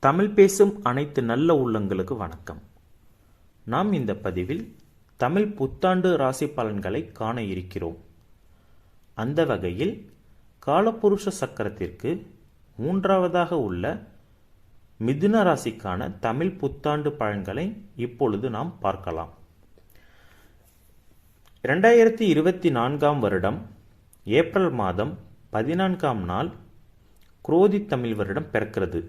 தமிழ் பேசும் அனைத்து நல்ல உள்ளங்களுக்கு வணக்கம். நாம் இந்த பதிவில் தமிழ் புத்தாண்டு ராசி பலன்களை காண இருக்கிறோம். அந்த வகையில் காலபுருஷ சக்கரத்திற்கு மூன்றாவதாக உள்ள மிதுன ராசிக்கான தமிழ் புத்தாண்டு பலன்களை இப்பொழுது நாம் பார்க்கலாம். 2024 வருடம் ஏப்ரல் மாதம் 14ஆம் நாள் குரோதி தமிழ் வருடம் பிறக்கிறது.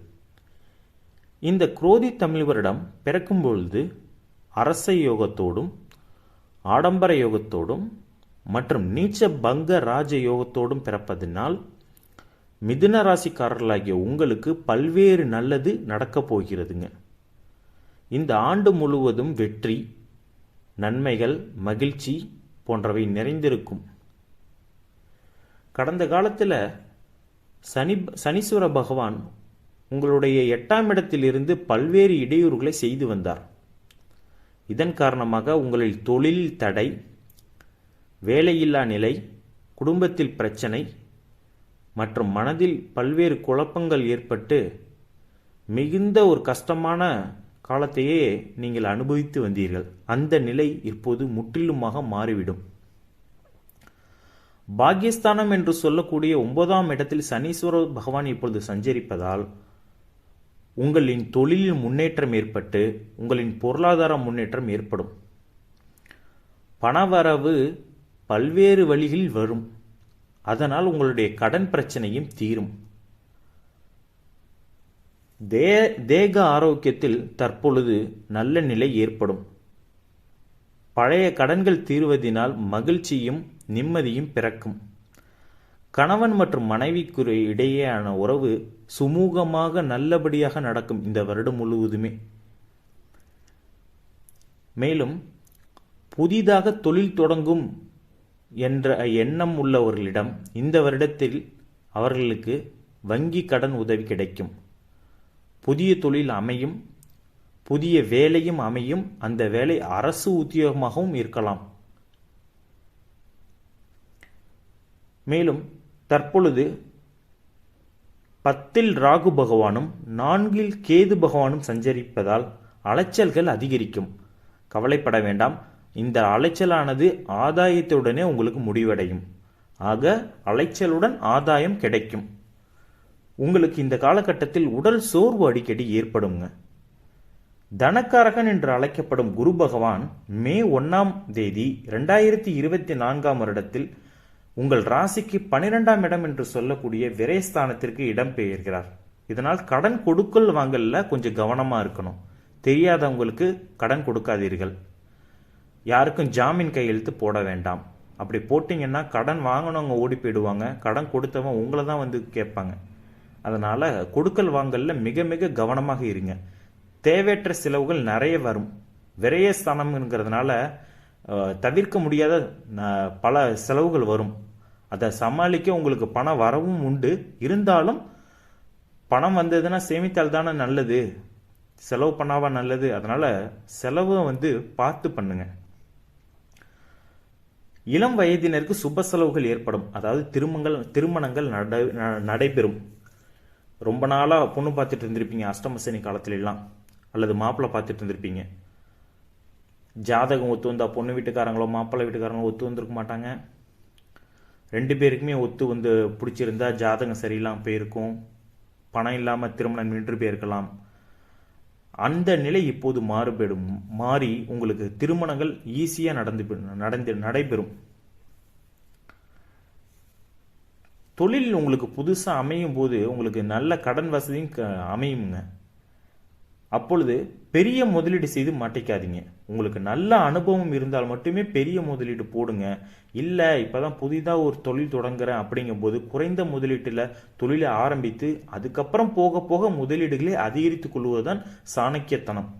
இந்த குரோதி தமிழ் வருடம் பிறக்கும் பொழுது அரச யோகத்தோடும் ஆடம்பர யோகத்தோடும் மற்றும் நீச்ச பங்க ராஜ யோகத்தோடும் பிறப்பதனால் மிதுன ராசிக்காரர்களாகிய உங்களுக்கு பல்வேறு நல்லது நடக்கப் போகிறதுங்க. இந்த ஆண்டு முழுவதும் வெற்றி, நன்மைகள், மகிழ்ச்சி போன்றவை நிறைந்திருக்கும். கடந்த காலத்தில் சனீஸ்வர பகவான் உங்களுடைய 8ஆம் இடத்திலிருந்து பல்வேறு இடையூறுகளை செய்து வந்தார். இதன் காரணமாக உங்களில் தொழில் தடை, வேலையில்லா நிலை, குடும்பத்தில் பிரச்சனை மற்றும் மனதில் பல்வேறு குழப்பங்கள் ஏற்பட்டு மிகுந்த ஒரு கஷ்டமான காலத்தையே நீங்கள் அனுபவித்து வந்தீர்கள். அந்த நிலை இப்போது முற்றிலுமாக மாறிவிடும். பாக்கியஸ்தானம் என்று சொல்லக்கூடிய 9ஆம் இடத்தில் சனீஸ்வர பகவான் இப்பொழுது சஞ்சரிப்பதால் உங்களின் தொழிலில் முன்னேற்றம் ஏற்பட்டு உங்களின் பொருளாதார முன்னேற்றம் ஏற்படும். பணவரவு பல்வேறு வழிகளில் வரும். அதனால் உங்களுடைய கடன் பிரச்சனையும் தீரும். தேக ஆரோக்கியத்தில் தற்பொழுது நல்ல நிலை ஏற்படும். பழைய கடன்கள் தீர்வதினால் மகிழ்ச்சியும் நிம்மதியும் பிறக்கும். கணவன் மற்றும் மனைவிக்கு இடையேயான உறவு சுமூகமாக நல்லபடியாக நடக்கும் இந்த வருடம் முழுவதுமே. மேலும் புதிதாக தொழில் தொடங்கும் என்ற எண்ணம் உள்ளவர்களிடம் இந்த வருடத்தில் அவர்களுக்கு வங்கி கடன் உதவி கிடைக்கும். புதிய தொழில் அமையும், புதிய வேலையும் அமையும். அந்த வேலை அரசு உத்தியோகமாகவும் இருக்கலாம். மேலும் தற்பொழுது 10இல் ராகு பகவானும் 4இல் கேது பகவானும் சஞ்சரிப்பதால் அலைச்சல்கள் அதிகரிக்கும். கவலைப்பட வேண்டாம். இந்த அலைச்சலானது ஆதாயத்துடனே உங்களுக்கு முடிவடையும். ஆக அலைச்சலுடன் ஆதாயம் கிடைக்கும். உங்களுக்கு இந்த காலகட்டத்தில் உடல் சோர்வு அடிக்கடி ஏற்படுங்க. தனக்காரகன் என்று அழைக்கப்படும் குரு பகவான் மே 1ஆம் தேதி 2024ஆம் வருடத்தில் உங்கள் ராசிக்கு 12ஆம் இடம் என்று சொல்லக்கூடிய விரயஸ்தானத்திற்கு இடம் பெயர்கிறார். இதனால் கடன் கொடுக்கல் வாங்கல கொஞ்சம் கவனமா இருக்கணும். தெரியாதவங்களுக்கு கடன் கொடுக்காதீர்கள். யாருக்கும் ஜாமீன் கையெழுத்து போட வேண்டாம். அப்படி போட்டிங்கன்னா கடன் வாங்கினவங்க ஓடி போயிடுவாங்க. கடன் கொடுத்தவங்க உங்களை தான் வந்து கேட்பாங்க. அதனால கொடுக்கல் வாங்கல்ல மிக மிக கவனமாக இருங்க. தேவையற்ற செலவுகள் நிறைய வரும். விரயஸ்தானம்ங்கிறதுனால தவிர்க்க முடியாத பல செலவுகள் வரும். அதை சமாளிக்க உங்களுக்கு பண வரவும் உண்டு. இருந்தாலும் பணம் வந்ததுன்னா சேமித்தால் தானே நல்லது, செலவு பண்ணாவா நல்லது. அதனால செலவை பார்த்து பண்ணுங்க. இளம் வயதினருக்கு சுப செலவுகள் ஏற்படும். அதாவது திருமணங்கள் நடைபெறும். ரொம்ப நாளா பொண்ணு பார்த்துட்டு இருந்திருப்பீங்க அஷ்டமசனி காலத்துல எல்லாம், அல்லது மாப்பிள்ளை பார்த்துட்டு இருந்திருப்பீங்க. ஜாதகம் ஒத்து வந்தா பொண்ணு வீட்டுக்காரங்களோ மாப்பிள்ளை வீட்டுக்காரங்களோ ஒத்து வந்திருக்க மாட்டாங்க. 2 பேருக்குமே ஒத்து பிடிச்சிருந்தா ஜாதகம் சரியில்லாமல் போயிருக்கும். பணம் இல்லாமல் திருமணம் நின்று போயிருக்கலாம். அந்த நிலை இப்போது மாறி உங்களுக்கு திருமணங்கள் ஈஸியாக நடைபெறும். தொழில் உங்களுக்கு புதுசாக அமையும் போது உங்களுக்கு நல்ல கடன் வசதியும் அமையுங்க. அப்பொழுது பெரிய முதலீடு செய்து மாட்டிக்காதீங்க. உங்களுக்கு நல்ல அனுபவம் இருந்தால் மட்டுமே பெரிய முதலீடு போடுங்க. இல்லை இப்போதான் புதிதாக ஒரு தொழில் தொடங்குறேன் அப்படிங்கும் போது குறைந்த முதலீட்டில் தொழிலை ஆரம்பித்து அதுக்கப்புறம் போக போக முதலீடுகளை அதிகரித்துக் கொள்வதுதான் சாணக்கியத்தனம்.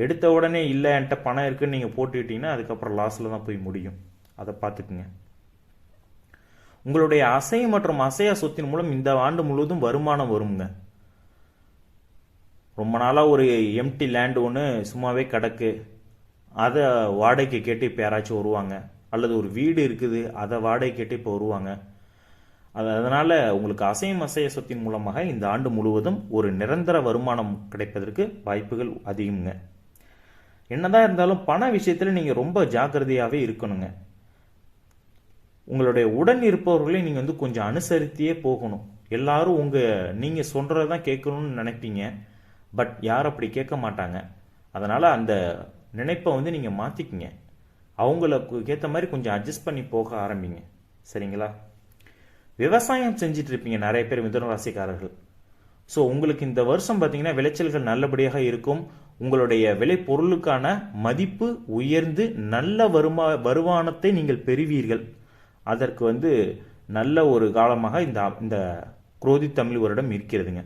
எடுத்த உடனே இல்லை என்கிட்ட பணம் இருக்குன்னு நீங்கள் போட்டுக்கிட்டீங்கன்னா அதுக்கப்புறம் லாஸில் தான் போய் முடியும். அதை பார்த்துக்குங்க. உங்களுடைய அசை மற்றும் அசையா சொத்தின் மூலம் இந்த ஆண்டு முழுவதும் வருமானம் வருங்க. ரொம்ப நாளாக ஒரு எம்டி லேண்ட் ஒன்று சும்மாவே கிடக்கு, அதை வாடகைக்கு கேட்டு இப்போ யாராச்சும் வருவாங்க, அல்லது ஒரு வீடு இருக்குது அதை வாடகை கேட்டு இப்போ வருவாங்க. அதனால் உங்களுக்கு அசையும் அசைய சொத்தின் மூலமாக இந்த ஆண்டு முழுவதும் ஒரு நிரந்தர வருமானம் கிடைப்பதற்கு வாய்ப்புகள் அதிகமுங்க. என்னதான் இருந்தாலும் பண விஷயத்தில் நீங்கள் ரொம்ப ஜாக்கிரதையாகவே இருக்கணுங்க. உங்களுடைய உடன் இருப்பவர்களை நீங்கள் வந்து கொஞ்சம் அனுசரித்தியே போகணும். எல்லாரும் நீங்கள் சொல்கிறதான் கேட்கணும்னு நினைப்பீங்க, பட் யாரும் அப்படி கேட்க மாட்டாங்க. அதனால் அந்த நினைப்பை வந்து நீங்கள் மாற்றிக்கிங்க. அவங்களுக்கு ஏற்ற மாதிரி கொஞ்சம் அட்ஜஸ்ட் பண்ணி போக ஆரம்பிங்க. சரிங்களா? விவசாயம் செஞ்சிட்டு இருப்பீங்க நிறைய பேர் மிதுன ராசிக்காரர்கள். ஸோ உங்களுக்கு இந்த வருஷம் பார்த்தீங்கன்னா விளைச்சல்கள் நல்லபடியாக இருக்கும். உங்களுடைய விலை பொருளுக்கான மதிப்பு உயர்ந்து நல்ல வருமானத்தை நீங்கள் பெறுவீர்கள். அதற்கு வந்து நல்ல ஒரு காலமாக இந்த குரோதி தமிழ் வருடம் இருக்கிறதுங்க.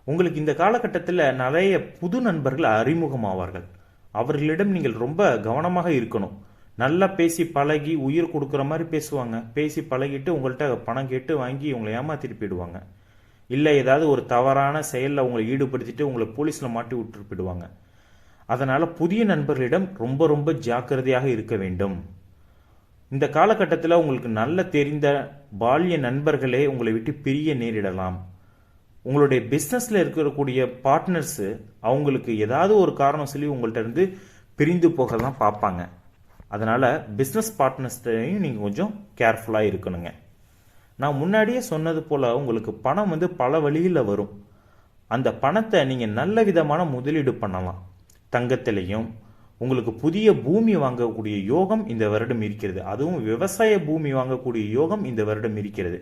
உங்களுக்கு இந்த காலகட்டத்தில் நிறைய புது நண்பர்கள் அறிமுகமாவார்கள். அவர்களிடம் நீங்கள் ரொம்ப கவனமாக இருக்கணும். நல்லா பேசி பழகி உயிர் கொடுக்குற மாதிரி பேசுவாங்க. பேசி பழகிட்டு உங்கள்கிட்ட பணம் கேட்டு வாங்கி உங்களை ஏமாத்திட்டு போயிடுவாங்க. இல்லை ஏதாவது ஒரு தவறான செயலில் உங்களை ஈடுபடுத்திட்டு உங்களை போலீஸில் மாட்டி விட்டு போயிடுவாங்க. அதனால் புதிய நண்பர்களிடம் ரொம்ப ரொம்ப ஜாக்கிரதையாக இருக்க வேண்டும். இந்த காலகட்டத்தில் உங்களுக்கு நல்ல தெரிந்த பால்ய நண்பர்களே உங்களை விட்டு பிரிய நேரிடலாம். உங்களுடைய பிஸ்னஸில் இருக்கக்கூடிய பார்ட்னர்ஸு அவங்களுக்கு ஏதாவது ஒரு காரணம் சொல்லி உங்கள்கிட்ட இருந்து பிரிந்து போக தான் பார்ப்பாங்க. அதனால் பிஸ்னஸ் பார்ட்னர்ஸ்டையும் நீங்கள் கொஞ்சம் கேர்ஃபுல்லாக இருக்கணுங்க. நான் முன்னாடியே சொன்னது போல் உங்களுக்கு பணம் வந்து பல வழியில் வரும். அந்த பணத்தை நீங்கள் நல்ல விதமான முதலீடு பண்ணலாம். தங்கத்திலையும் உங்களுக்கு புதிய பூமி வாங்கக்கூடிய யோகம் இந்த வருடம் இருக்கிறது. அதுவும் விவசாய பூமி வாங்கக்கூடிய யோகம் இந்த வருடம் இருக்கிறது.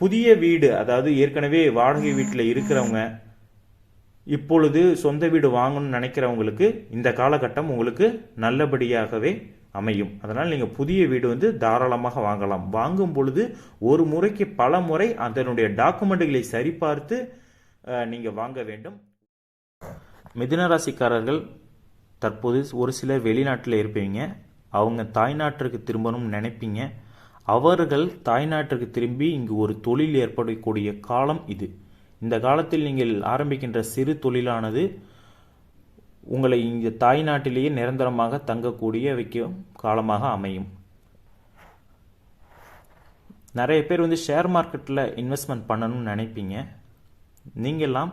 புதிய வீடு, அதாவது ஏற்கனவே வாடகை வீட்டில் இருக்கிறவங்க இப்பொழுது சொந்த வீடு வாங்கணும்னு நினைக்கிறவங்களுக்கு இந்த காலகட்டம் உங்களுக்கு நல்லபடியாகவே அமையும். அதனால் நீங்கள் புதிய வீடு வந்து தாராளமாக வாங்கலாம். வாங்கும் பொழுது ஒரு முறைக்கு பல முறை அதனுடைய டாக்குமெண்ட்டுகளை சரிபார்த்து நீங்கள் வாங்க வேண்டும். மிதுன ராசிக்காரர்கள் தற்போது ஒரு சிலர் வெளிநாட்டில் இருப்பீங்க. அவங்க தாய்நாட்டிற்கு திரும்பணும்னு நினைப்பீங்க. அவர்கள் தாய்நாட்டிற்கு திரும்பி இங்கு ஒரு தொழில் ஏற்படக்கூடிய காலம் இது. இந்த காலத்தில் நீங்கள் ஆரம்பிக்கின்ற சிறு தொழிலானது உங்களை இங்கே தாய்நாட்டிலேயே நிரந்தரமாக தங்கக்கூடிய வைக்கும் காலமாக அமையும். நிறைய பேர் வந்து ஷேர் மார்க்கெட்டில் இன்வெஸ்ட்மெண்ட் பண்ணணும்னு நினைப்பீங்க. நீங்கள்லாம்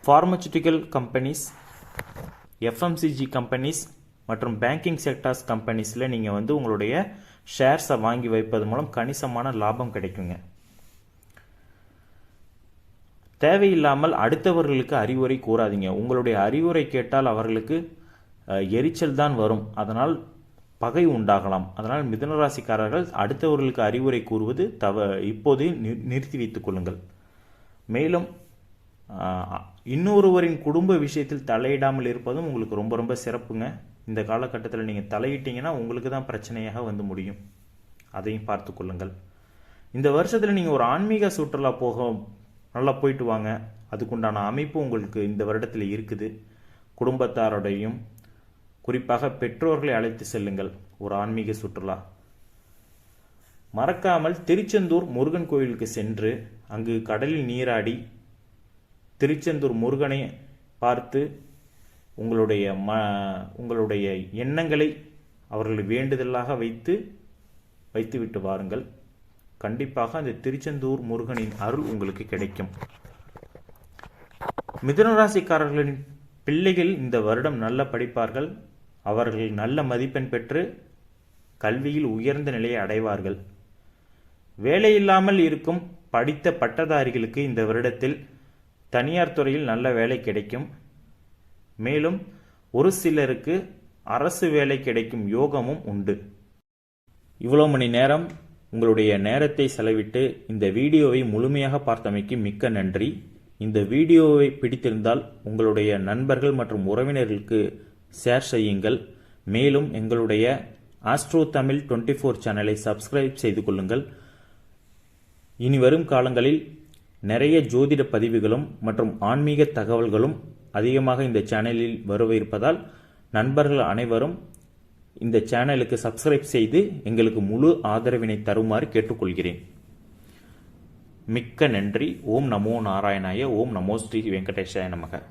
ஃபார்மசூட்டிக்கல் கம்பெனிஸ், எஃப்எம்சிஜி கம்பெனிஸ் மற்றும் பேங்கிங் செக்டார்ஸ் கம்பெனிஸில் நீங்கள் வந்து உங்களுடைய ஷேர்ஸை வாங்கி வைப்பது மூலம் கணிசமான லாபம் கிடைக்குங்க. தேவையில்லாமல் அடுத்தவர்களுக்கு அறிவுரை கூறாதீங்க. உங்களுடைய அறிவுரை கேட்டால் அவர்களுக்கு எரிச்சல் தான் வரும். அதனால் பகை உண்டாகலாம். அதனால் மிதுனராசிக்காரர்கள் அடுத்தவர்களுக்கு அறிவுரை கூறுவது இப்போதே நிறுத்தி வைத்துக் கொள்ளுங்கள். மேலும் இன்னொருவரின் குடும்ப விஷயத்தில் தலையிடாமல் இருப்பதும் உங்களுக்கு ரொம்ப ரொம்ப சிறப்புங்க. இந்த காலகட்டத்தில் நீங்கள் தலையிட்டீங்கன்னா உங்களுக்கு தான் பிரச்சனையாக வந்து முடியும். அதையும் பார்த்து கொள்ளுங்கள். இந்த வருஷத்தில் நீங்கள் ஒரு ஆன்மீக சுற்றுலா நல்லா போயிட்டு வாங்க. அதுக்குண்டான அமைப்பு உங்களுக்கு இந்த வருடத்தில் இருக்குது. குடும்பத்தாரோடையும் குறிப்பாக பெற்றோர்களை அழைத்து செல்லுங்கள் ஒரு ஆன்மீக சுற்றுலா. மறக்காமல் திருச்செந்தூர் முருகன் கோயிலுக்கு சென்று அங்கு கடலில் நீராடி திருச்செந்தூர் முருகனை பார்த்து உங்களுடைய எண்ணங்களை அவர்கள் வேண்டுதலாக வைத்துவிட்டு வாருங்கள். கண்டிப்பாக அந்த திருச்செந்தூர் முருகனின் அருள் உங்களுக்கு கிடைக்கும். மிதுனராசிக்காரர்களின் பிள்ளைகள் இந்த வருடம் நல்ல படிப்பார்கள். அவர்கள் நல்ல மதிப்பெண் பெற்று கல்வியில் உயர்ந்த நிலையை அடைவார்கள். வேலையில்லாமல் இருக்கும் படித்த பட்டதாரிகளுக்கு இந்த வருடத்தில் தனியார் துறையில் நல்ல வேலை கிடைக்கும். மேலும் ஒரு சிலருக்கு அரசு வேலை கிடைக்கும் யோகமும் உண்டு. இவ்வளோ மணி நேரம் உங்களுடைய நேரத்தை செலவிட்டு இந்த வீடியோவை முழுமையாக பார்த்தமைக்கு மிக்க நன்றி. இந்த வீடியோவை பிடித்திருந்தால் உங்களுடைய நண்பர்கள் மற்றும் உறவினர்களுக்கு ஷேர் செய்யுங்கள். மேலும் எங்களுடைய ஆஸ்ட்ரோ தமிழ் 24 சேனலை சப்ஸ்கிரைப் செய்து கொள்ளுங்கள். இனி வரும் காலங்களில் நிறைய ஜோதிட பதிவுகளும் மற்றும் ஆன்மீக தகவல்களும் அதிகமாக இந்த சேனலில் வரவிருப்பதால் நண்பர்கள் அனைவரும் இந்த சேனலுக்கு சப்ஸ்கிரைப் செய்து எங்களுக்கு முழு ஆதரவினை தருமாறு கேட்டுக்கொள்கிறேன். மிக்க நன்றி. ஓம் நமோ நாராயணாய. ஓம் நமோ ஸ்ரீ வெங்கடேஷாய நமக.